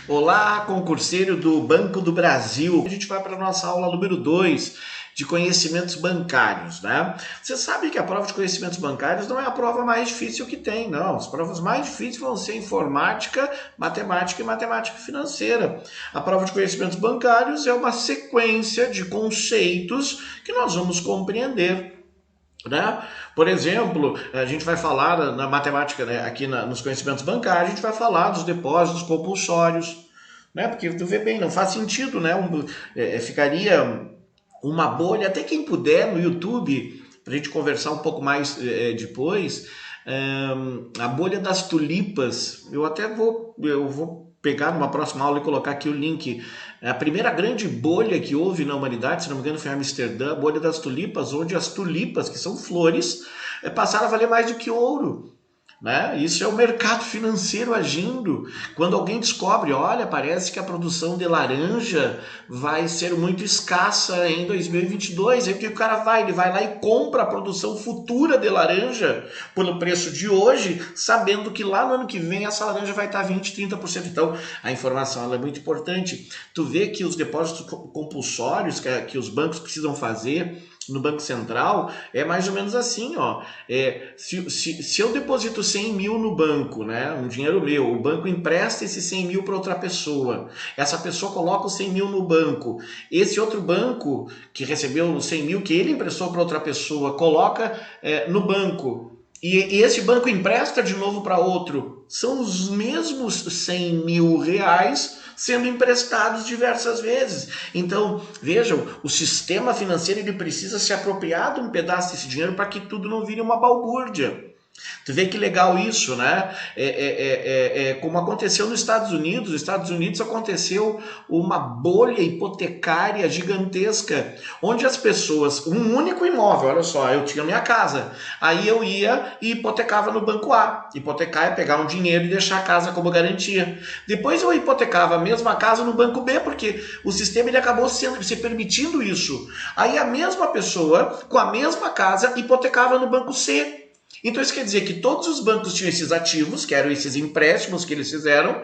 Olá, concurseiro do Banco do Brasil. A gente vai para a nossa aula número 2 de conhecimentos bancários, né? Você sabe que a prova de conhecimentos bancários não é a prova mais difícil que tem, não. As provas mais difíceis vão ser informática, matemática e matemática financeira. A prova de conhecimentos bancários é uma sequência de conceitos que nós vamos compreender. Né? Por exemplo, a gente vai falar na matemática, né, nos conhecimentos bancários, a gente vai falar dos depósitos compulsórios, né? Porque tu vê bem, não faz sentido, né? Ficaria uma bolha, até quem puder no YouTube, para a gente conversar um pouco mais depois, a bolha das tulipas, eu vou pegar numa próxima aula e colocar aqui o link. A primeira grande bolha que houve na humanidade, se não me engano, foi em Amsterdã, a bolha das tulipas, onde as tulipas, que são flores, passaram a valer mais do que ouro. Né? Isso é o mercado financeiro agindo. Quando alguém descobre, olha, parece que a produção de laranja vai ser muito escassa em 2022. Aí o que o cara vai? Ele vai lá e compra a produção futura de laranja pelo preço de hoje, sabendo que lá no ano que vem essa laranja vai estar 20, 30%. Então, a informação ela é muito importante. Tu vê que os depósitos compulsórios que os bancos precisam fazer no Banco Central, é mais ou menos assim, ó. Se eu deposito 100 mil no banco, né, um dinheiro meu, o banco empresta esse 100 mil para outra pessoa, essa pessoa coloca os 100 mil no banco, esse outro banco que recebeu os 100 mil que ele emprestou para outra pessoa, coloca no banco, e esse banco empresta de novo para outro, são os mesmos 100 mil reais sendo emprestados diversas vezes. Então, vejam, o sistema financeiro ele precisa se apropriar de um pedaço desse dinheiro para que tudo não vire uma balbúrdia. Tu vê que legal isso, né? Como aconteceu nos Estados Unidos. Nos Estados Unidos aconteceu uma bolha hipotecária gigantesca, onde as pessoas, um único imóvel, olha só, eu tinha minha casa, aí eu ia e hipotecava no banco A. Hipotecar é pegar um dinheiro e deixar a casa como garantia. Depois eu hipotecava a mesma casa no banco B, porque o sistema ele acabou se permitindo isso. Aí a mesma pessoa, com a mesma casa, hipotecava no banco C. Então isso quer dizer que todos os bancos tinham esses ativos, que eram esses empréstimos que eles fizeram,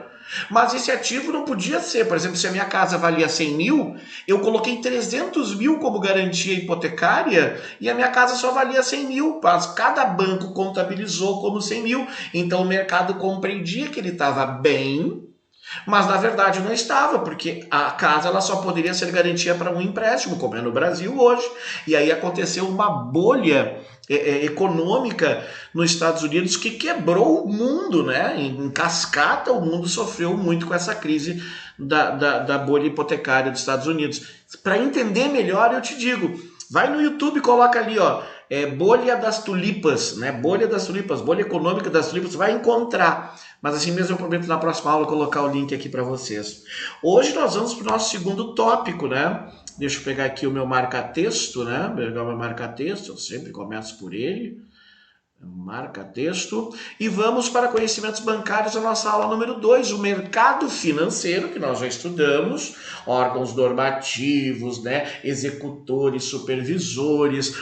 mas esse ativo não podia ser, por exemplo, se a minha casa valia 100 mil, eu coloquei 300 mil como garantia hipotecária e a minha casa só valia 100 mil, mas cada banco contabilizou como 100 mil, então o mercado compreendia que ele estava bem, mas na verdade não estava, porque a casa ela só poderia ser garantia para um empréstimo, como é no Brasil hoje. E aí aconteceu uma bolha econômica nos Estados Unidos que quebrou o mundo, né? Em cascata, o mundo sofreu muito com essa crise da bolha hipotecária dos Estados Unidos. Para entender melhor, eu te digo, vai no YouTube e coloca ali, ó, bolha das tulipas, né? Bolha das tulipas, bolha econômica das tulipas, você vai encontrar. Mas assim mesmo eu prometo na próxima aula colocar o link aqui para vocês. Hoje nós vamos para o nosso segundo tópico, né? Deixa eu pegar aqui o meu marca-texto, né? Pegar o meu marca-texto, eu sempre começo por ele. Marca-texto. E vamos para conhecimentos bancários, a nossa aula número 2, o mercado financeiro, que nós já estudamos, órgãos normativos, né? Executores, supervisores,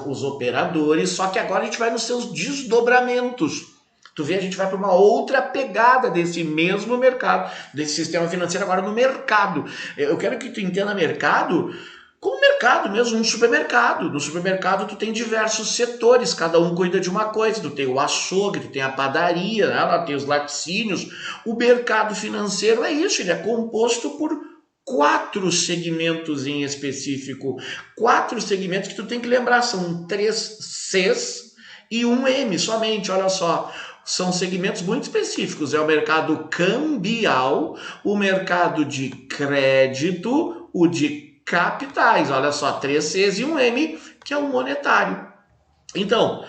os operadores, só que agora a gente vai nos seus desdobramentos. Tu vê, a gente vai para uma outra pegada desse mesmo mercado, desse sistema financeiro agora no mercado. Eu quero que tu entenda mercado como mercado mesmo, um supermercado. No supermercado tu tem diversos setores, cada um cuida de uma coisa. Tu tem o açougue, tu tem a padaria, né? Lá tem os laticínios. O mercado financeiro é isso, ele é composto por 4 segmentos em específico. 4 segmentos que tu tem que lembrar, são 3 Cs e um M somente, olha só. São segmentos muito específicos, é o mercado cambial, o mercado de crédito, o de capitais, olha só, 3 Cs e um M, que é o monetário. Então,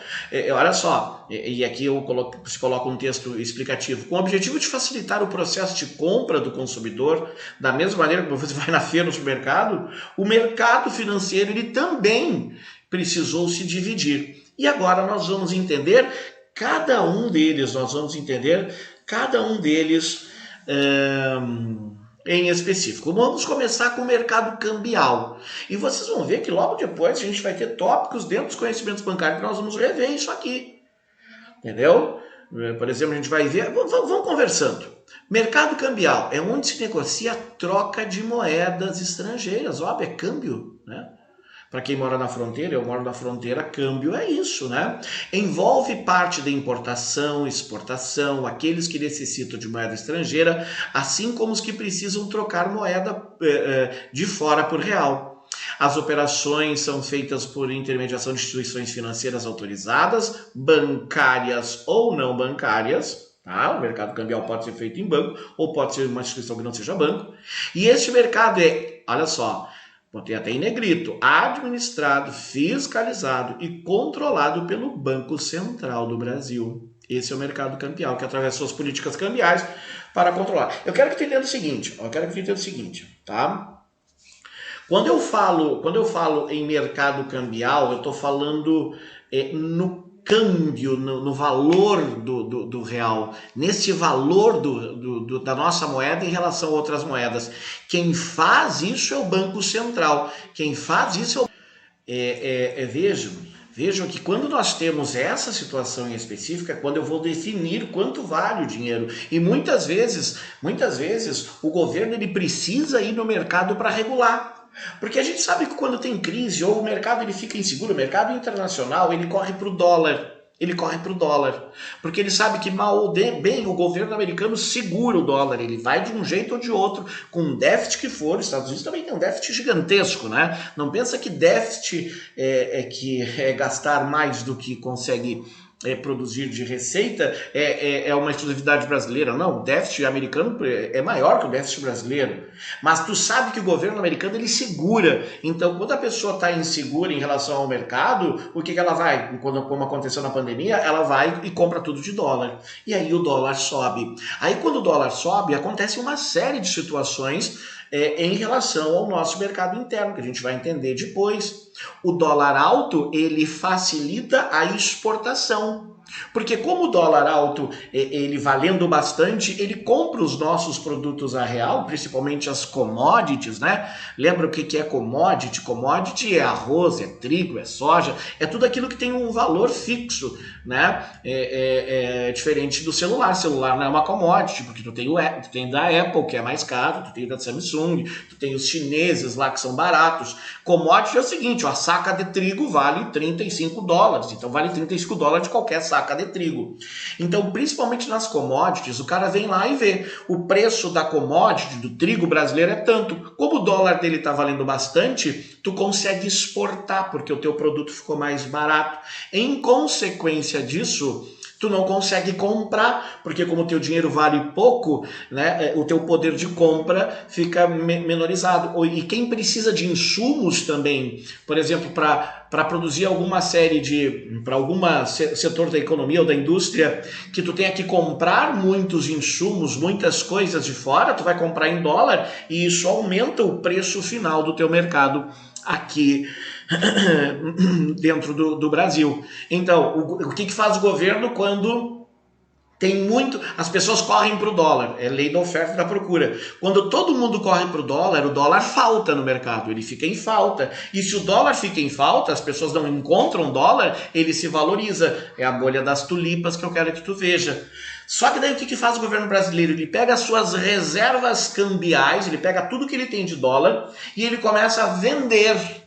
olha só, e aqui eu coloco um texto explicativo, com o objetivo de facilitar o processo de compra do consumidor, da mesma maneira que você vai na feira, no supermercado, o mercado financeiro ele também precisou se dividir. E agora nós vamos entender cada um deles, em específico. Vamos começar com o mercado cambial. E vocês vão ver que logo depois a gente vai ter tópicos dentro dos conhecimentos bancários que nós vamos rever isso aqui. Entendeu? Por exemplo, a gente vai ver, vamos conversando. Mercado cambial é onde se negocia a troca de moedas estrangeiras, óbvio, é câmbio, né? Para quem mora na fronteira, eu moro na fronteira, câmbio é isso, né? Envolve parte da importação, exportação, aqueles que necessitam de moeda estrangeira, assim como os que precisam trocar moeda de fora por real. As operações são feitas por intermediação de instituições financeiras autorizadas, bancárias ou não bancárias. Tá? O mercado cambial pode ser feito em banco ou pode ser uma instituição que não seja banco. E este mercado é, olha só, botei até em negrito, administrado, fiscalizado e controlado pelo Banco Central do Brasil. Esse é o mercado cambial, que através de suas políticas cambiais para controlar. Eu quero que tu entenda o seguinte, tá? Quando eu falo em mercado cambial, eu estou falando no câmbio, no valor do real, nesse valor da nossa moeda em relação a outras moedas. Quem faz isso é o Banco Central. Quem faz isso é Vejam que quando nós temos essa situação em específica, quando eu vou definir quanto vale o dinheiro. E muitas vezes, o governo ele precisa ir no mercado para regular. Porque a gente sabe que quando tem crise ou o mercado ele fica inseguro, o mercado internacional ele corre para o dólar. Porque ele sabe que mal ou bem o governo americano segura o dólar, ele vai de um jeito ou de outro, com um déficit que for. Os Estados Unidos também tem um déficit gigantesco, né? Não pensa que déficit é gastar mais do que consegue produzir de receita é uma exclusividade brasileira. Não, o déficit americano é maior que o déficit brasileiro. Mas tu sabe que o governo americano ele segura. Então, quando a pessoa está insegura em relação ao mercado, o que ela vai? Como aconteceu na pandemia, ela vai e compra tudo de dólar. E aí o dólar sobe. Aí quando o dólar sobe, acontece uma série de situações em relação ao nosso mercado interno, que a gente vai entender depois. O dólar alto, ele facilita a exportação. Porque como o dólar alto, ele valendo bastante, ele compra os nossos produtos a real, principalmente as commodities, né? Lembra o que é commodity? Commodity é arroz, é trigo, é soja, é tudo aquilo que tem um valor fixo, né? É diferente do celular. Celular não é uma commodity, porque tu tem da Apple, que é mais caro, tu tem da Samsung, tu tem os chineses lá que são baratos. Commodity é o seguinte, a saca de trigo vale $35, então vale $35 de qualquer saca de trigo. Então, principalmente nas commodities, o cara vem lá e vê o preço da commodity, do trigo brasileiro é tanto. Como o dólar dele está valendo bastante, tu consegue exportar, porque o teu produto ficou mais barato. Em consequência disso, tu não consegue comprar, porque como o teu dinheiro vale pouco, né, o teu poder de compra fica menorizado. E quem precisa de insumos também, por exemplo, para produzir alguma série para algum setor da economia ou da indústria, que tu tenha que comprar muitos insumos, muitas coisas de fora, tu vai comprar em dólar e isso aumenta o preço final do teu mercado aqui dentro do Brasil. Então, o que faz o governo quando tem muito... As pessoas correm para o dólar, é lei da oferta e da procura. Quando todo mundo corre para o dólar falta no mercado, ele fica em falta. E se o dólar fica em falta, as pessoas não encontram dólar, ele se valoriza. É a bolha das tulipas que eu quero que tu veja. Só que daí o que faz o governo brasileiro? Ele pega as suas reservas cambiais, ele pega tudo que ele tem de dólar e ele começa a vender.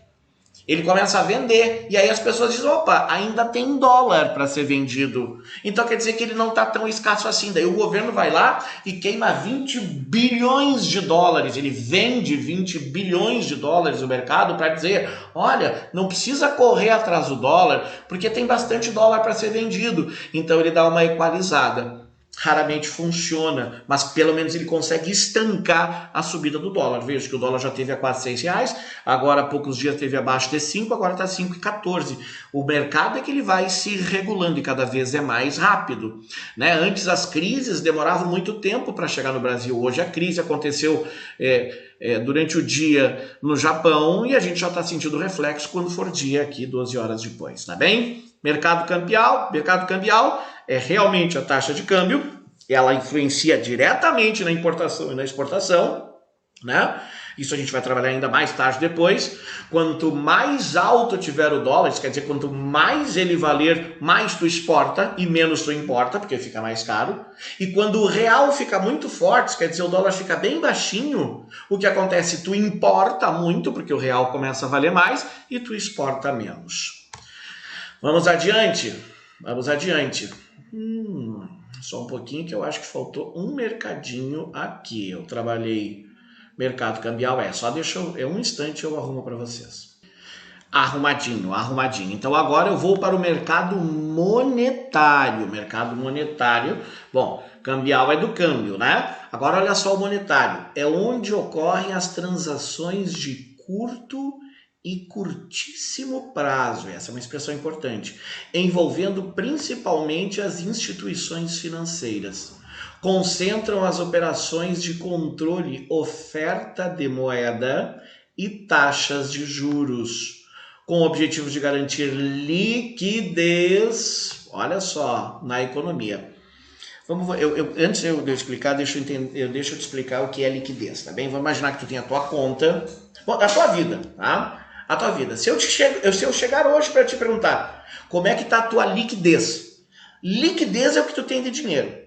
E aí as pessoas dizem, opa, ainda tem dólar para ser vendido. Então quer dizer que ele não está tão escasso assim. Daí o governo vai lá e queima 20 bilhões de dólares. Ele vende 20 bilhões de dólares no mercado para dizer, olha, não precisa correr atrás do dólar, porque tem bastante dólar para ser vendido. Então ele dá uma equalizada. Raramente funciona, mas pelo menos ele consegue estancar a subida do dólar. Veja que o dólar já teve a quase R$6, agora há poucos dias teve abaixo de 5, agora está 5,14. O mercado é que ele vai se regulando e cada vez é mais rápido, né? Antes as crises demoravam muito tempo para chegar no Brasil. Hoje a crise aconteceu durante o dia no Japão e a gente já está sentindo o reflexo quando for dia aqui 12 horas depois, tá bem? Mercado cambial é realmente a taxa de câmbio, ela influencia diretamente na importação e na exportação, né? Isso a gente vai trabalhar ainda mais tarde depois. Quanto mais alto tiver o dólar, isso quer dizer, quanto mais ele valer, mais tu exporta e menos tu importa, porque fica mais caro. E quando o real fica muito forte, isso quer dizer, o dólar fica bem baixinho, o que acontece? Tu importa muito, porque o real começa a valer mais, e tu exporta menos. Vamos adiante. Vamos adiante. Só um pouquinho que eu acho que faltou um mercadinho aqui. Eu trabalhei mercado cambial, só deixa eu, um instante eu arrumo para vocês. Arrumadinho. Então agora eu vou para o mercado monetário. Bom, cambial é do câmbio, né? Agora olha só o monetário. É onde ocorrem as transações de curto e curtíssimo prazo, essa é uma expressão importante, envolvendo principalmente as instituições financeiras. Concentram as operações de controle, oferta de moeda e taxas de juros, com o objetivo de garantir liquidez, olha só, na economia. Antes de eu explicar, deixa eu te explicar o que é liquidez, tá bem? Vamos imaginar que tu tem a tua conta, a tua vida, tá? A tua vida. Se eu chegar hoje para te perguntar como é que está a tua liquidez. Liquidez é o que tu tem de dinheiro.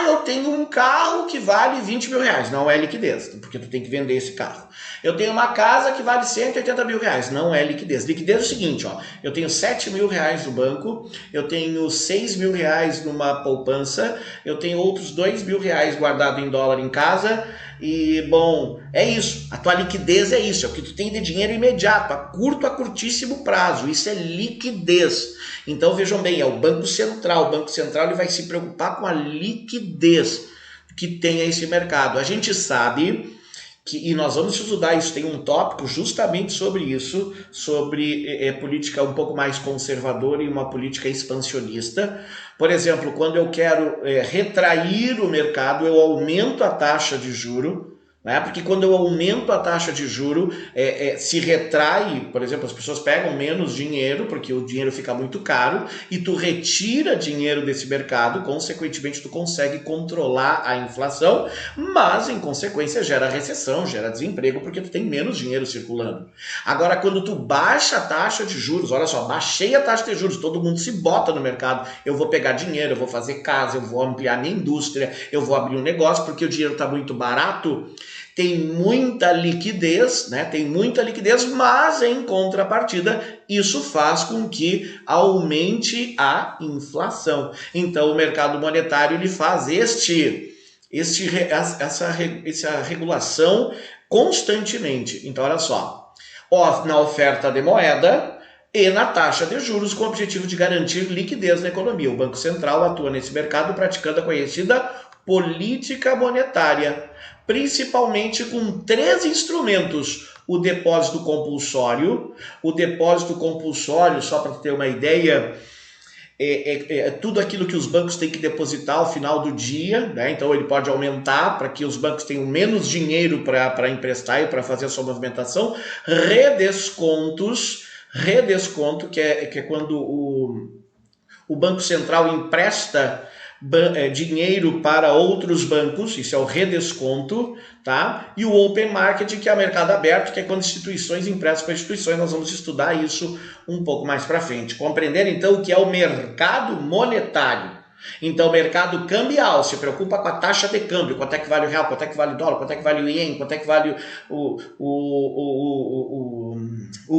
Eu tenho um carro que vale 20 mil reais. Não é liquidez, porque tu tem que vender esse carro. Eu tenho uma casa que vale 180 mil reais. Não é liquidez. Liquidez é o seguinte, eu tenho 7 mil reais no banco, eu tenho 6 mil reais numa poupança, eu tenho outros 2 mil reais guardado em dólar em casa. E, bom, é isso. A tua liquidez é isso, é o que tu tem de dinheiro imediato, a curtíssimo prazo. Isso é liquidez. Então, vejam bem, é o Banco Central. O Banco Central ele vai se preocupar com a liquidez que tem esse mercado. A gente sabe que, e nós vamos estudar isso, tem um tópico justamente sobre isso, sobre política um pouco mais conservadora e uma política expansionista. Por exemplo, quando eu quero retrair o mercado, eu aumento a taxa de juro, né? Porque quando eu aumento a taxa de juro, se retrai, por exemplo, as pessoas pegam menos dinheiro, porque o dinheiro fica muito caro, e tu retira dinheiro desse mercado, consequentemente tu consegue controlar a inflação, mas em consequência gera recessão, gera desemprego, porque tu tem menos dinheiro circulando. Agora, quando tu baixa a taxa de juros, olha só, baixei a taxa de juros, todo mundo se bota no mercado, eu vou pegar dinheiro, eu vou fazer casa, eu vou ampliar minha indústria, eu vou abrir um negócio, porque o dinheiro está muito barato. Tem muita liquidez, né? Mas em contrapartida, isso faz com que aumente a inflação. Então, o mercado monetário ele faz essa regulação constantemente. Então, olha só, na oferta de moeda e na taxa de juros, com o objetivo de garantir liquidez na economia. O Banco Central atua nesse mercado praticando a conhecida política monetária, principalmente com 3 instrumentos. O depósito compulsório, só para ter uma ideia, é tudo aquilo que os bancos têm que depositar ao final do dia, né? Então ele pode aumentar para que os bancos tenham menos dinheiro para emprestar e para fazer a sua movimentação. Redesconto, que é quando o Banco Central empresta dinheiro para outros bancos, isso é o redesconto, tá? E o open market, que é o mercado aberto, que é quando instituições emprestam para instituições. Nós vamos estudar isso um pouco mais para frente. Compreender então o que é o mercado monetário. Então, o mercado cambial se preocupa com a taxa de câmbio, quanto é que vale o real, quanto é que vale o dólar, quanto é que vale o ien, quanto é que vale o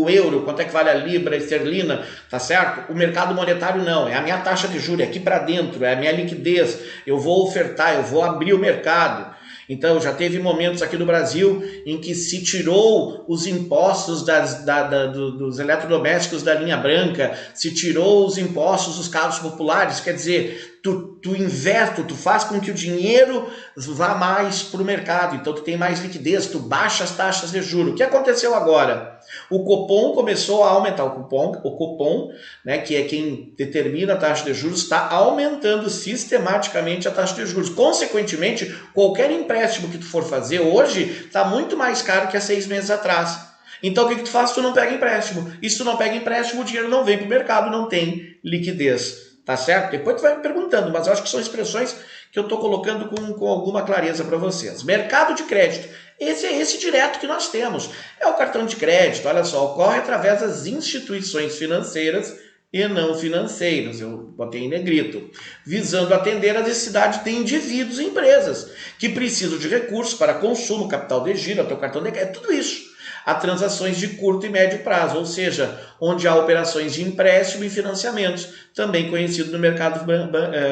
euro, quanto é que vale a libra esterlina, tá certo? O mercado monetário não, é a minha taxa de juros, é aqui para dentro, é a minha liquidez, eu vou ofertar, eu vou abrir o mercado. Então, já teve momentos aqui no Brasil em que se tirou os impostos dos eletrodomésticos da linha branca, se tirou os impostos dos carros populares, quer dizer, tu inverte, tu faz com que o dinheiro vá mais para o mercado, então tu tem mais liquidez, tu baixa as taxas de juros. O que aconteceu agora? O Copom começou a aumentar, o Copom, né, que é quem determina a taxa de juros, está aumentando sistematicamente a taxa de juros. Consequentemente, qualquer empréstimo que tu for fazer hoje está muito mais caro que há 6 meses atrás. Então o que tu faz? Tu não pega empréstimo. E se tu não pega empréstimo, o dinheiro não vem para o mercado, não tem liquidez. tá certo? Depois tu vai me perguntando, mas eu acho que são expressões que eu estou colocando com alguma clareza para vocês. Mercado de crédito. Esse é esse direto que nós temos. É o cartão de crédito, olha só, ocorre através das instituições financeiras e não financeiras, eu botei em negrito, visando atender às necessidades de indivíduos e empresas que precisam de recursos para consumo, capital de giro, teu cartão de crédito, tudo isso. Há transações de curto e médio prazo, ou seja, onde há operações de empréstimo e financiamentos, também conhecido no mercado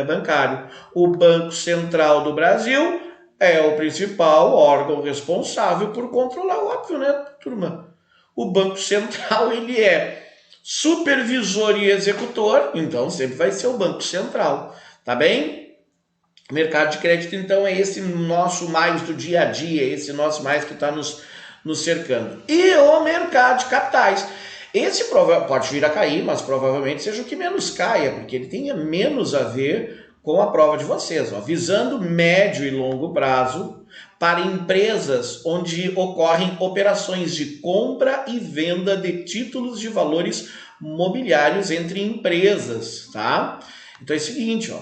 bancário. O Banco Central do Brasil é o principal órgão responsável por controlar, óbvio, né, turma? O Banco Central, ele é supervisor e executor, então sempre vai ser o Banco Central, tá bem? O mercado de crédito, então, é esse nosso mais do dia a dia, esse nosso mais que está nos cercando. E o mercado de capitais. Esse pode vir a cair, mas provavelmente seja o que menos caia, porque ele tenha menos a ver com a prova de vocês, ó, visando médio e longo prazo para empresas onde ocorrem operações de compra e venda de títulos de valores mobiliários entre empresas, tá? Então é o seguinte, ó,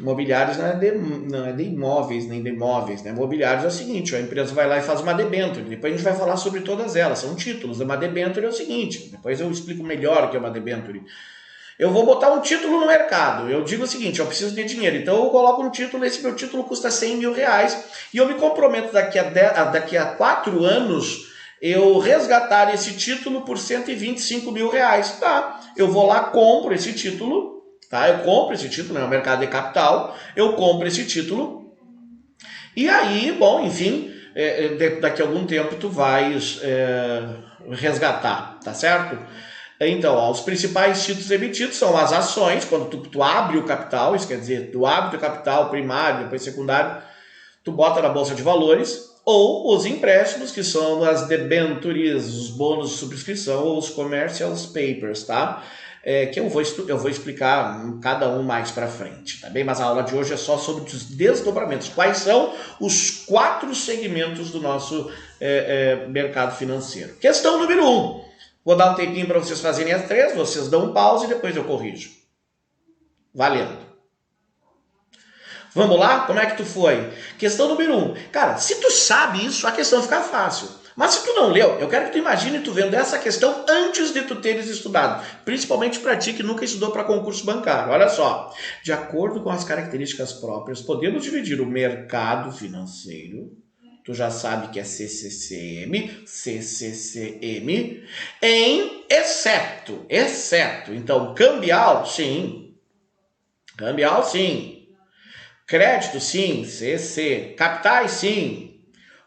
mobiliários não é de imóveis nem de imóveis, né? Mobiliários é o seguinte, ó, a empresa vai lá e faz uma debênture, depois a gente vai falar sobre todas elas, são títulos. Uma debênture é o seguinte, depois eu explico melhor o que é uma debênture. Eu vou botar um título no mercado, eu digo o seguinte, eu preciso de dinheiro, então eu coloco um título, esse meu título custa 100 mil reais, e eu me comprometo daqui a 4 anos eu resgatar esse título por 125 mil reais, tá? Eu vou lá, compro esse título, tá? Eu compro esse título, é o mercado de capital, eu compro esse título, e aí, bom, enfim, daqui a algum tempo tu vais resgatar, tá certo? Então, ó, os principais títulos emitidos são as ações, quando tu abre o capital, isso quer dizer, tu abre o capital primário, depois secundário, tu bota na bolsa de valores, ou os empréstimos, que são as debentures, os bônus de subscrição, ou os commercial papers, tá? Que eu vou explicar cada um mais para frente, tá bem? Mas a aula de hoje é só sobre os desdobramentos. Quais são os 4 segmentos do nosso mercado financeiro? Questão número 1. Vou dar um tempinho para vocês fazerem as 3, vocês dão um pause e depois eu corrijo. Valendo. Vamos lá? Como é que tu foi? Questão número 1. Cara, se tu sabe isso, a questão fica fácil. Mas se tu não leu, eu quero que tu imagine tu vendo essa questão antes de tu teres estudado. Principalmente para ti que nunca estudou para concurso bancário. Olha só. De acordo com as características próprias, podemos dividir o mercado financeiro, tu já sabe que é CCCM, em exceto. Então, cambial, sim. Crédito, sim. CC. Capitais, sim.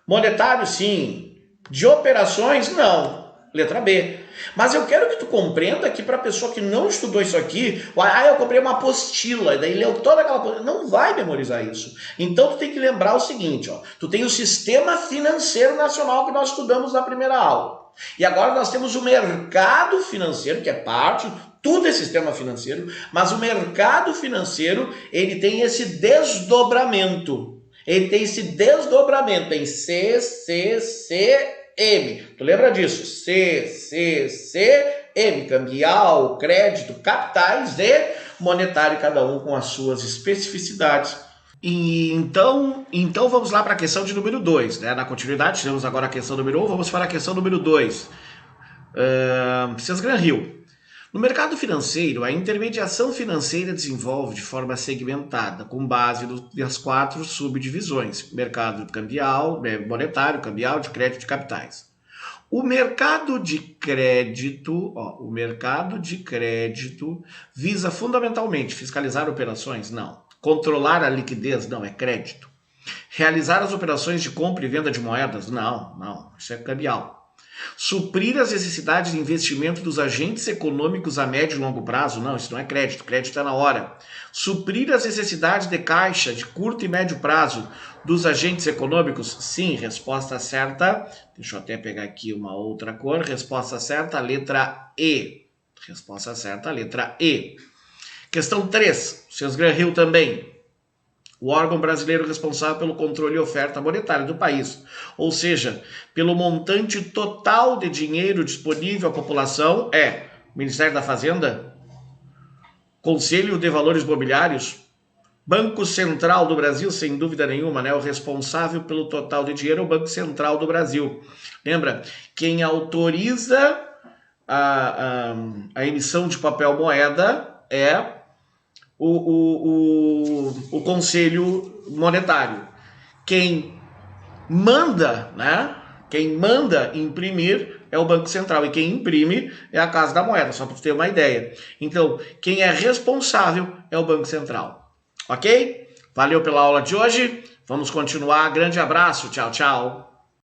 Monetário, sim. De operações, não. Letra B. Mas eu quero que tu compreenda que para a pessoa que não estudou isso aqui, eu comprei uma apostila, e daí leu toda aquela apostila, não vai memorizar isso. Então tu tem que lembrar o seguinte, ó, tu tem o Sistema Financeiro Nacional que nós estudamos na primeira aula. E agora nós temos o mercado financeiro, que é parte, tudo é sistema financeiro, mas o mercado financeiro, ele tem esse desdobramento. Ele tem esse desdobramento em CCCM. Tu lembra disso? CCCM, cambial, crédito, capitais e monetário, cada um com as suas especificidades. E então vamos lá para a questão de número 2, né? Na continuidade, temos agora a questão número 1, vamos para a questão número 2. Sesgran-Hill. No mercado financeiro, a intermediação financeira desenvolve de forma segmentada, com base nas 4 subdivisões: mercado cambial, monetário, cambial, de crédito e capitais. O mercado de crédito visa fundamentalmente fiscalizar operações? Não. Controlar a liquidez? Não, é crédito. Realizar as operações de compra e venda de moedas? Não, isso é cambial. Suprir as necessidades de investimento dos agentes econômicos a médio e longo prazo? Não, isso não é crédito, crédito é na hora. Suprir as necessidades de caixa de curto e médio prazo dos agentes econômicos? Sim, resposta certa. Deixa eu até pegar aqui uma outra cor. Resposta certa, letra E. Resposta certa, letra E. Questão 3, Sesgran-Hill também. O órgão brasileiro responsável pelo controle e oferta monetária do país, ou seja, pelo montante total de dinheiro disponível à população, é o Ministério da Fazenda? Conselho de Valores Mobiliários, Banco Central do Brasil, sem dúvida nenhuma, né? O responsável pelo total de dinheiro é o Banco Central do Brasil. Lembra? Quem autoriza a emissão de papel moeda é o Conselho Monetário. Quem manda, né? Quem manda imprimir é o Banco Central e quem imprime é a Casa da Moeda, só para você ter uma ideia. Então, quem é responsável é o Banco Central. Ok? Valeu pela aula de hoje. Vamos continuar. Grande abraço. Tchau, tchau.